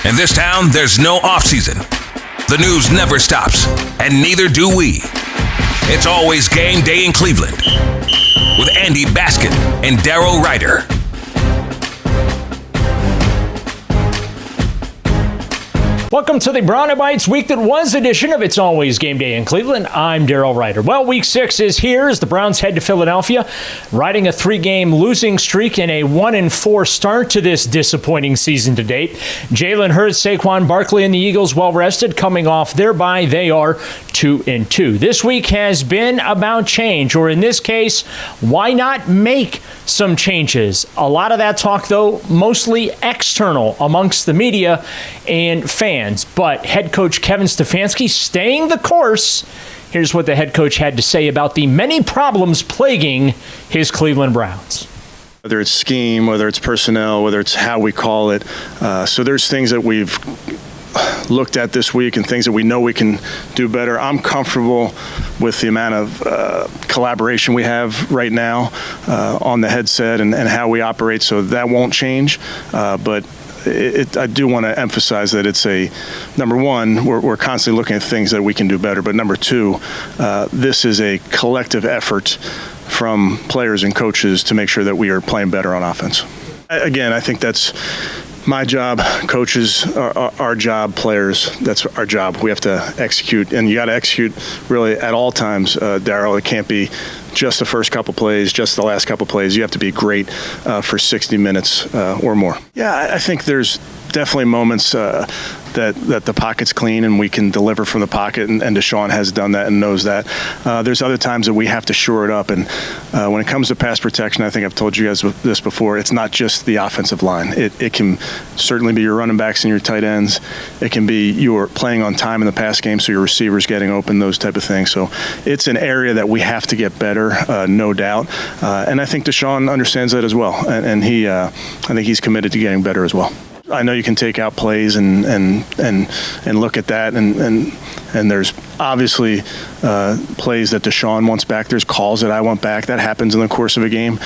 In this town, there's no off-season. The news never stops, and neither do we. It's always game day in Cleveland with Andy Baskin and Daryl Ryder. Welcome to the Brownie Bites Week That Was edition of It's Always Game Day in Cleveland. I'm Daryl Ryder. Well, Week 6 is here as the Browns head to Philadelphia, riding a 3-game losing streak and a 1-4 start to this disappointing season to date. Jalen Hurts, Saquon Barkley, and the Eagles well rested, coming off their bye. They are 2-2. This week has been about change, or in this case, why not make some changes? A lot of that talk, though, mostly external amongst the media and fans. But head coach Kevin Stefanski staying the course. Here's what the head coach had to say about the many problems plaguing his Cleveland Browns. Whether it's scheme, whether it's personnel, whether it's how we call it. So there's things that we've looked at this week and things that we know we can do better. I'm comfortable with the amount of collaboration we have right now on the headset and how we operate, so that won't change. But I do want to emphasize that it's number one, we're constantly looking at things that we can do better. But number two, this is a collective effort from players and coaches to make sure that we are playing better on offense. Again, I think that's my job, coaches, our job, players, that's our job. We have to execute, and you got to execute really at all times, Daryl. It can't be just the first couple plays, just the last couple plays. You have to be great for 60 minutes or more. Yeah, I think there's definitely moments that the pocket's clean and we can deliver from the pocket, and Deshaun has done that and knows that. There's other times that we have to shore it up, and when it comes to pass protection, I think I've told you guys this before, it's not just the offensive line. It can certainly be your running backs and your tight ends. It can be you're playing on time in the pass game, so your receivers getting open, those type of things. So it's an area that we have to get better, no doubt. And I think Deshaun understands that as well, and I think he's committed to getting better as well. I know you can take out plays and look at that, and there's obviously plays that Deshaun wants back. There's calls that I want back. That happens in the course of a game.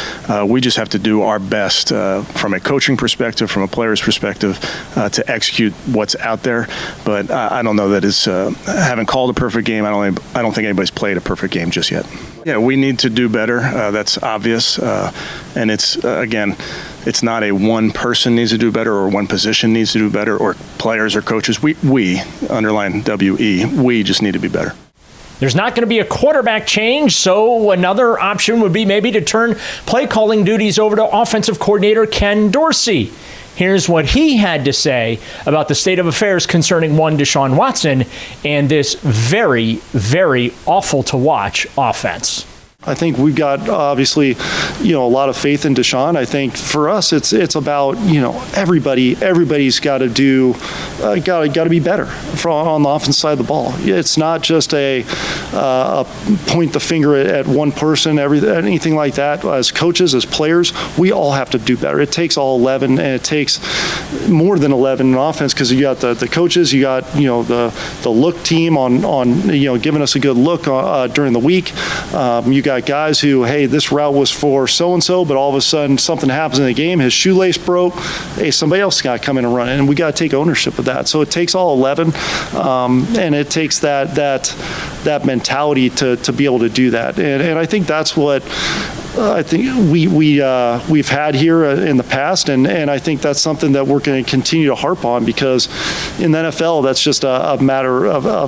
We just have to do our best from a coaching perspective, from a player's perspective, to execute what's out there. But I don't know that it's haven't called a perfect game. I don't think anybody's played a perfect game just yet. Yeah, we need to do better. That's obvious, and it's again. It's not a one person needs to do better or one position needs to do better or players or coaches. We underline W-E, we just need to be better. There's not going to be a quarterback change, so another option would be maybe to turn play calling duties over to offensive coordinator Ken Dorsey. Here's what he had to say about the state of affairs concerning one Deshaun Watson and this very, very awful to watch offense. I think we've got obviously, a lot of faith in Deshaun. I think for us, it's about everybody's got to do, got to be better on the offensive side of the ball. It's not just a point the finger at one person, anything like that. As coaches, as players, we all have to do better. It takes all 11, and it takes more than 11 in offense because you got the coaches, you got the look team on giving us a good look during the week. You got guys who, hey, this route was for so-and-so, but all of a sudden something happens in the game, his shoelace broke, hey, somebody else got to come in and run it, and we got to take ownership of that. So it takes all 11, and it takes that mentality to be able to do that. And I think that's what I think we've had here in the past, and I think that's something that we're going to continue to harp on, because in the NFL, that's just a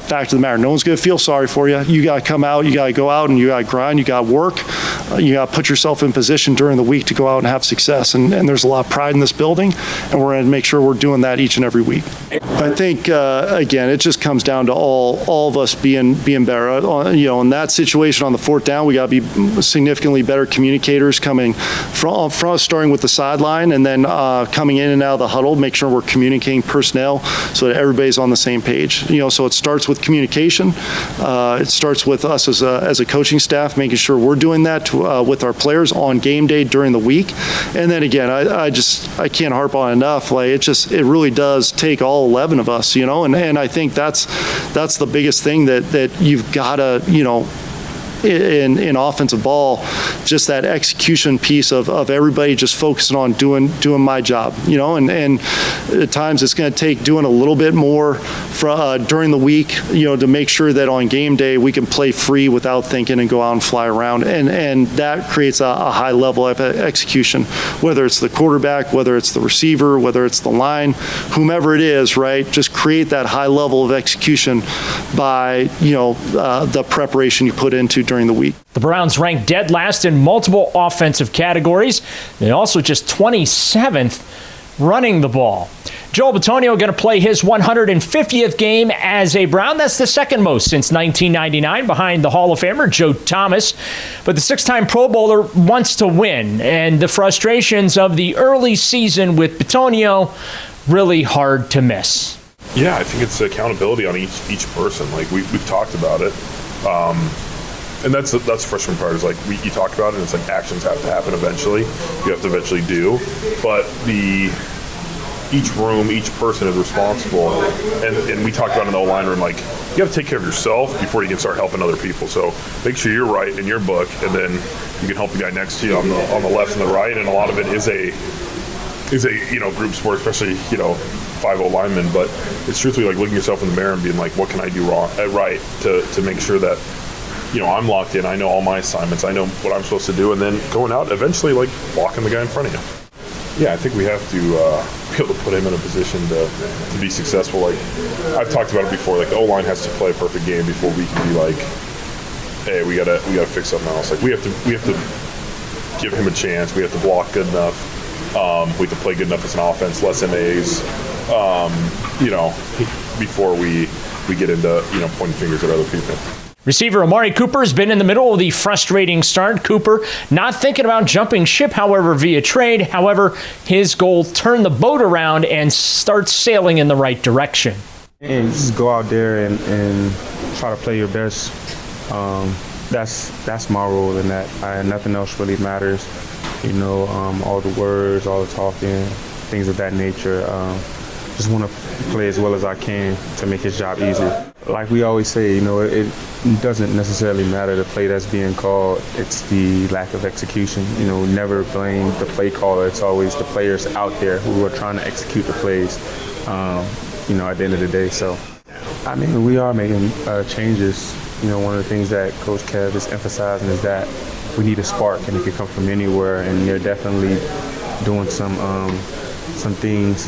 fact of the matter. No one's going to feel sorry for you. You got to come out, you got to go out, and you got to grind, you got to work, you got to put yourself in position during the week to go out and have success. And there's a lot of pride in this building, and we're going to make sure we're doing that each and every week. I think again, it just comes down to all of us being better. In that situation on the fourth down, we got to be significantly better communicators coming from starting with the sideline and then coming in and out of the huddle, make sure we're communicating personnel so that everybody's on the same page. So it starts with communication. It starts with us as a coaching staff, making sure we're doing that with our players on game day during the week. And then again, I can't harp on enough. It really does take all 11 of us, and I think that's the biggest thing that you've got to, in offensive ball, just that execution piece of everybody just focusing on doing my job, and at times it's going to take doing a little bit more during the week, to make sure that on game day we can play free without thinking and go out and fly around. And that creates a high level of execution, whether it's the quarterback, whether it's the receiver, whether it's the line, whomever it is, right? Just create that high level of execution by, the preparation you put into during the week. The Browns ranked dead last in multiple offensive categories. They also just 27th running the ball. Joel Bitonio going to play his 150th game as a Brown. That's the second most since 1999, behind the Hall of Famer Joe Thomas. But the six-time Pro Bowler wants to win, and the frustrations of the early season with Bitonio really hard to miss. Yeah, I think it's accountability on each person. Like we've talked about it, and that's the frustrating part. Is like you talk about it, and it's like actions have to happen eventually. You have to eventually do, but each room, each person is responsible. And we talked about in the O-line room, like, you got to take care of yourself before you can start helping other people. So make sure you're right in your book, and then you can help the guy next to you on the left and the right. And a lot of it is a group sport, especially 5 linemen. But it's truthfully like looking yourself in the mirror and being like, what can I do right to make sure that I'm locked in. I know all my assignments. I know what I'm supposed to do, and then going out eventually, like blocking the guy in front of you. Yeah, I think we have to be able to put him in a position to be successful. Like I've talked about it before, like the O-line has to play a perfect game before we can be like, hey, we gotta fix something else. Like we have to give him a chance. We have to block good enough. We have to play good enough as an offense, less MAs. Before we get into pointing fingers at other people. Receiver Amari Cooper has been in the middle of the frustrating start. Cooper not thinking about jumping ship, however, via trade. However, his goal turned the boat around and start sailing in the right direction. And just go out there and try to play your best. That's my role in that. Nothing else really matters. All the words, all the talking, things of that nature. Just want to play as well as I can to make his job easier. Like we always say, it doesn't necessarily matter the play that's being called. It's the lack of execution. Never blame the play caller. It's always the players out there who are trying to execute the plays, at the end of the day. So, we are making changes. One of the things that Coach Kev is emphasizing is that we need a spark, and it can come from anywhere. And they're definitely doing some things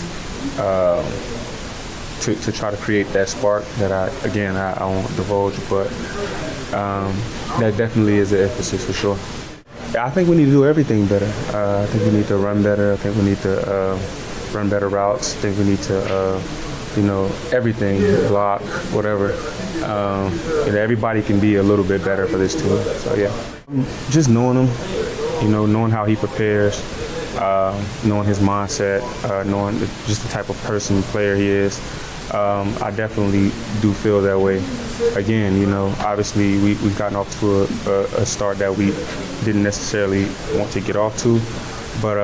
to try to create that spark that I won't divulge, but that definitely is an emphasis for sure. I think we need to do everything better. I think we need to run better. I think we need to run better routes. I think we need to, everything, block, whatever. Everybody can be a little bit better for this team. So yeah, just knowing him, knowing how he prepares, knowing his mindset, knowing just the type of person, player he is. I definitely do feel that way. Again, obviously we've gotten off to a start that we didn't necessarily want to get off to, but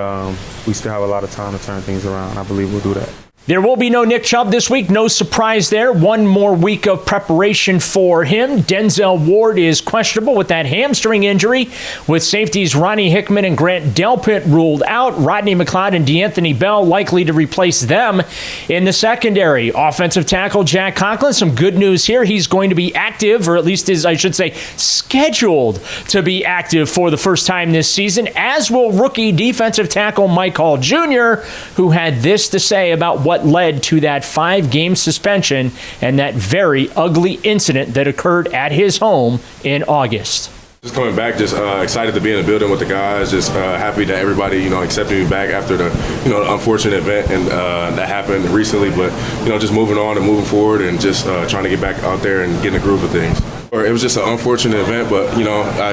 we still have a lot of time to turn things around. I believe we'll do that. There will be no Nick Chubb this week. No surprise there. One more week of preparation for him. Denzel Ward is questionable with that hamstring injury, with safeties Ronnie Hickman and Grant Delpit ruled out. Rodney McLeod and DeAnthony Bell likely to replace them in the secondary. Offensive tackle Jack Conklin, some good news here. He's going to be active, or at least is, I should say, scheduled to be active for the first time this season, as will rookie defensive tackle Mike Hall Jr., who had this to say about what led to that 5-game suspension and that very ugly incident that occurred at his home in August. Just coming back, just excited to be in the building with the guys. Just happy that everybody, accepted me back after the, unfortunate event and that happened recently. But just moving on and moving forward and just trying to get back out there and get in the groove of things. It was just an unfortunate event, but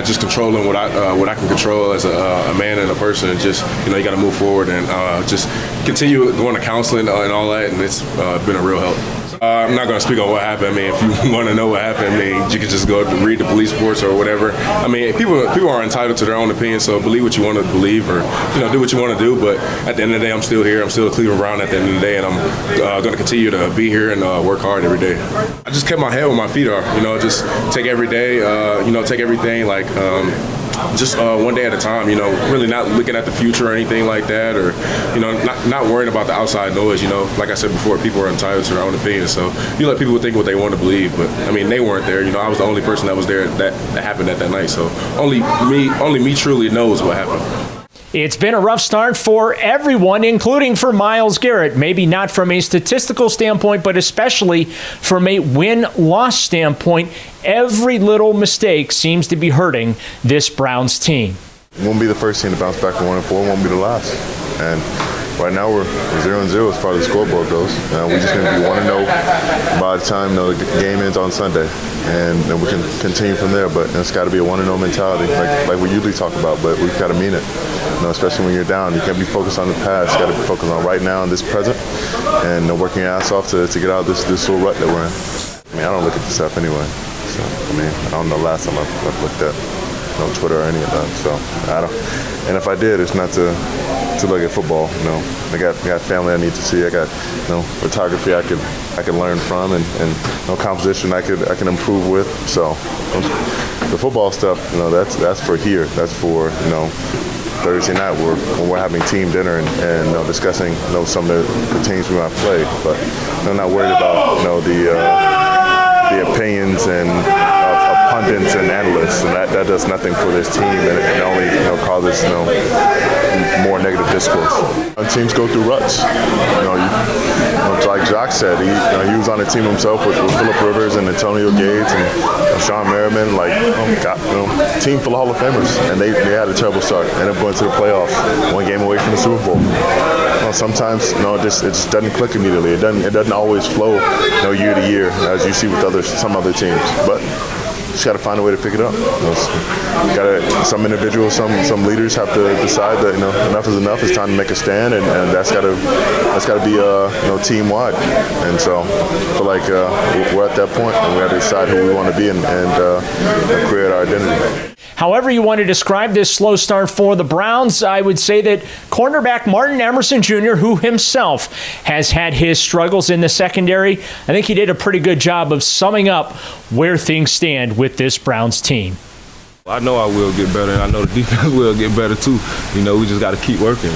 just controlling what I can control as a man and a person, and just you got to move forward and just continue going to counseling and all that, and it's been a real help. I'm not going to speak on what happened. If you want to know what happened, you can just go read the police reports or whatever. People are entitled to their own opinion, so believe what you want to believe or do what you want to do. But at the end of the day, I'm still here. I'm still a Cleveland Brown at the end of the day, and I'm going to continue to be here and work hard every day. I just kept my head where my feet are. Just take every day. Take everything like just one day at a time, really not looking at the future or anything like that, or, not worrying about the outside noise, Like I said before, people are entitled to their own opinions, so you let people think what they want to believe, but, they weren't there. I was the only person that was there that happened at that night, so only me truly knows what happened. It's been a rough start for everyone, including for Myles Garrett. Maybe not from a statistical standpoint, but especially from a win-loss standpoint. Every little mistake seems to be hurting this Browns team. We won't be the first team to bounce back from 1-4. Won't be the last. And right now we're 0-0 as far as the scoreboard goes. We just need to be 1-0 by the time the game ends on Sunday, and then we can continue from there. But it's got to be a 1-0 mentality, like we usually talk about. But we've got to mean it. Especially when you're down, you can't be focused on the past. You got to be focused on right now and this present, and working your ass off to get out of this little rut that we're in. I don't look at the stuff anyway. So I don't know the last time I've looked at Twitter or any of that. So I don't. And if I did, it's not to look at football. I got family I need to see. I got photography I could learn from, and composition I can improve with. So the football stuff, that's for here. That's for Thursday night when we're having team dinner and discussing some of the teams we might play, but I'm not worried about the opinions and of pundits and analysts, and that does nothing for this team, and it only causes more negative discourse. Teams go through ruts. Like Jacques said, he was on a team himself with Phillip Rivers and Antonio Gates and Sean Merriman, team full of Hall of Famers, and they had a terrible start, ended up going to the playoffs, one game away from the Super Bowl. Sometimes it just doesn't click immediately. It doesn't always flow year to year as you see with some other teams, but just got to find a way to pick it up. Some individuals, some leaders have to decide that enough is enough. It's time to make a stand, and that's got to be team wide. And so I feel like we're at that point, and we have to decide who we want to be and create our identity. However you want to describe this slow start for the Browns, I would say that cornerback Martin Emerson Jr., who himself has had his struggles in the secondary, I think he did a pretty good job of summing up where things stand with this Browns team. I know I will get better, and I know the defense will get better too. We just got to keep working.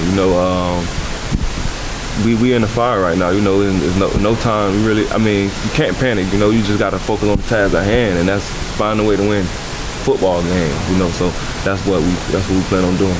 We in the fire right now. There's no time really. You can't panic. You just got to focus on the task at hand, and that's find a way to win football game, so that's what we plan on doing.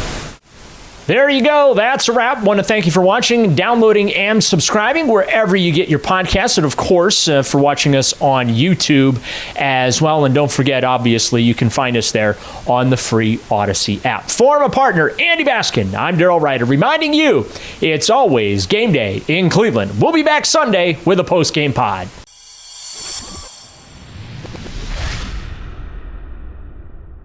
There you go. That's a wrap. Want to thank you for watching, downloading, and subscribing wherever you get your podcasts, and of course for watching us on YouTube as well. And don't forget, obviously, you can find us there on the free Odyssey app. For my partner Andy Baskin, I'm Daryl Ryder, reminding you it's always game day in Cleveland. We'll be back Sunday with a post-game pod.